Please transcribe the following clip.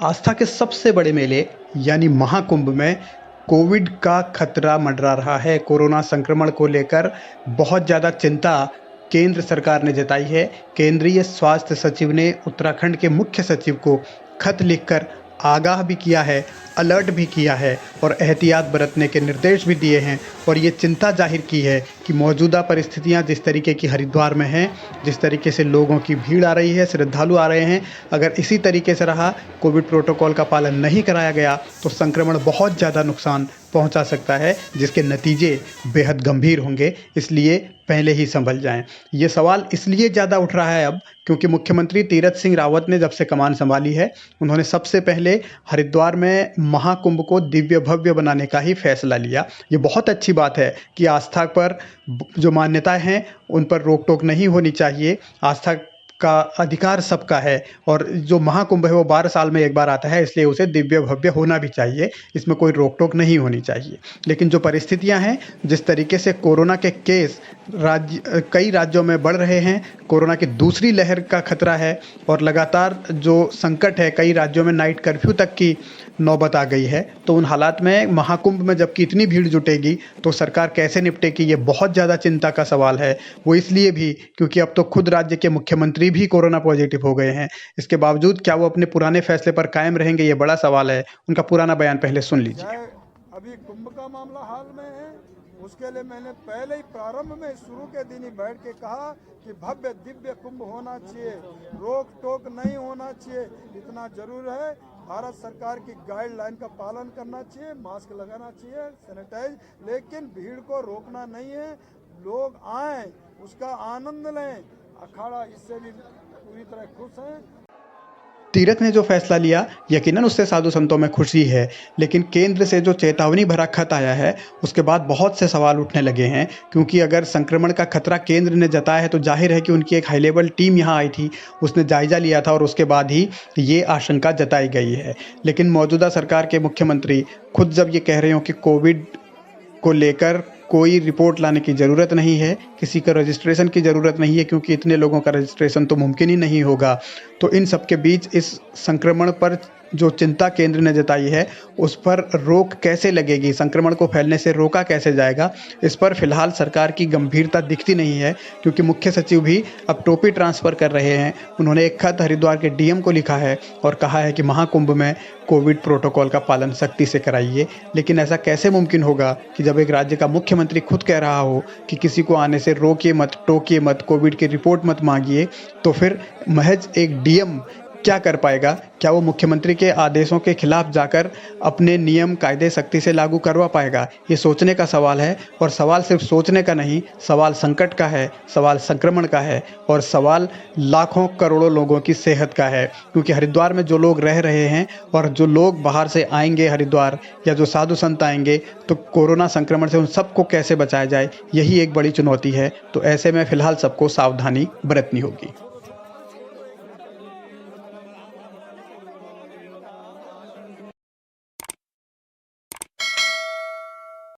आस्था के सबसे बड़े मेले यानी महाकुंभ में कोविड का खतरा मंडरा रहा है। कोरोना संक्रमण को लेकर बहुत ज़्यादा चिंता केंद्र सरकार ने जताई है। केंद्रीय स्वास्थ्य सचिव ने उत्तराखंड के मुख्य सचिव को खत लिखकर आगाह भी किया है, अलर्ट भी किया है और एहतियात बरतने के निर्देश भी दिए हैं और ये चिंता जाहिर की है कि मौजूदा परिस्थितियां जिस तरीके की हरिद्वार में हैं, जिस तरीके से लोगों की भीड़ आ रही है, श्रद्धालु आ रहे हैं, अगर इसी तरीके से रहा, कोविड प्रोटोकॉल का पालन नहीं कराया गया तो संक्रमण बहुत ज़्यादा नुकसान पहुंचा सकता है, जिसके नतीजे बेहद गंभीर होंगे। इसलिए पहले ही संभल जाएं। ये सवाल इसलिए ज़्यादा उठ रहा है अब क्योंकि मुख्यमंत्री तीरथ सिंह रावत ने जब से कमान संभाली है, उन्होंने सबसे पहले हरिद्वार में महाकुंभ को दिव्य भव्य बनाने का ही फैसला लिया। ये बहुत अच्छी बात है कि आस्था पर जो मान्यताएं हैं उन पर रोक टोक नहीं होनी चाहिए। आस्था का अधिकार सबका है और जो महाकुंभ है वो 12 साल में एक बार आता है, इसलिए उसे दिव्य भव्य होना भी चाहिए। इसमें कोई रोक टोक नहीं होनी चाहिए। लेकिन जो परिस्थितियां हैं, जिस तरीके से कोरोना के केस कई राज्यों में बढ़ रहे हैं, कोरोना की दूसरी लहर का खतरा है और लगातार जो संकट है, कई राज्यों में नाइट कर्फ्यू तक की नौबत आ गई है, तो उन हालात में महाकुंभ में जबकि इतनी भीड़ जुटेगी तो सरकार कैसे निपटेगी, ये बहुत ज़्यादा चिंता का सवाल है। वो इसलिए भी क्योंकि अब तो खुद राज्य के मुख्यमंत्री भी कोरोना पॉजिटिव हो गए हैं। इसके बावजूद क्या वो अपने पुराने फैसले पर कायम रहेंगे, ये बड़ा सवाल है। उनका पुराना बयान पहले सुन लीजिए। अभी कुंभ का मामला हाल में है, उसके लिए मैंने पहले ही प्रारंभ में शुरू के दिन ही बैठ के कहा कि भव्य दिव्य कुंभ होना चाहिए, रोक टोक नहीं होना चाहिए। इतना जरूर है, भारत सरकार की गाइडलाइन का पालन करना चाहिए, मास्क लगाना चाहिए, सैनिटाइज, लेकिन भीड़ को रोकना नहीं है। लोग आए, उसका आनंद लें। अखाड़ा इससे भी पूरी तरह खुश हैं। तीरथ ने जो फैसला लिया, यकीनन उससे साधु संतों में खुशी है, लेकिन केंद्र से जो चेतावनी भरा खत आया है उसके बाद बहुत से सवाल उठने लगे हैं। क्योंकि अगर संक्रमण का खतरा केंद्र ने जताया है तो जाहिर है कि उनकी एक हाई लेवल टीम यहाँ आई थी, उसने जायजा लिया था और उसके बाद ही ये आशंका जताई गई है। लेकिन मौजूदा सरकार के मुख्यमंत्री खुद जब ये कह रहे हो कि कोविड को लेकर कोई रिपोर्ट लाने की ज़रूरत नहीं है, किसी का रजिस्ट्रेशन की ज़रूरत नहीं है, क्योंकि इतने लोगों का रजिस्ट्रेशन तो मुमकिन ही नहीं होगा, तो इन सब के बीच इस संक्रमण पर जो चिंता केंद्र ने जताई है उस पर रोक कैसे लगेगी, संक्रमण को फैलने से रोका कैसे जाएगा, इस पर फिलहाल सरकार की गंभीरता दिखती नहीं है। क्योंकि मुख्य सचिव भी अब टोपी ट्रांसफ़र कर रहे हैं। उन्होंने एक खत हरिद्वार के डीएम को लिखा है और कहा है कि महाकुंभ में कोविड प्रोटोकॉल का पालन सख्ती से कराइए। लेकिन ऐसा कैसे मुमकिन होगा कि जब एक राज्य का मुख्यमंत्री खुद कह रहा हो कि किसी को आने से रोकिए मत, टोकिए मत, कोविड की रिपोर्ट मत मांगिए, तो फिर महज एक डीएम क्या कर पाएगा? क्या वो मुख्यमंत्री के आदेशों के खिलाफ जाकर अपने नियम कायदे सख्ती से लागू करवा पाएगा? ये सोचने का सवाल है और सवाल सिर्फ सोचने का नहीं, सवाल संकट का है, सवाल संक्रमण का है और सवाल लाखों करोड़ों लोगों की सेहत का है। क्योंकि हरिद्वार में जो लोग रह रहे हैं और जो लोग बाहर से आएंगे हरिद्वार या जो साधु संत आएंगे, तो कोरोना संक्रमण से उन सबको कैसे बचाया जाए, यही एक बड़ी चुनौती है। तो ऐसे में फिलहाल सबको सावधानी बरतनी होगी।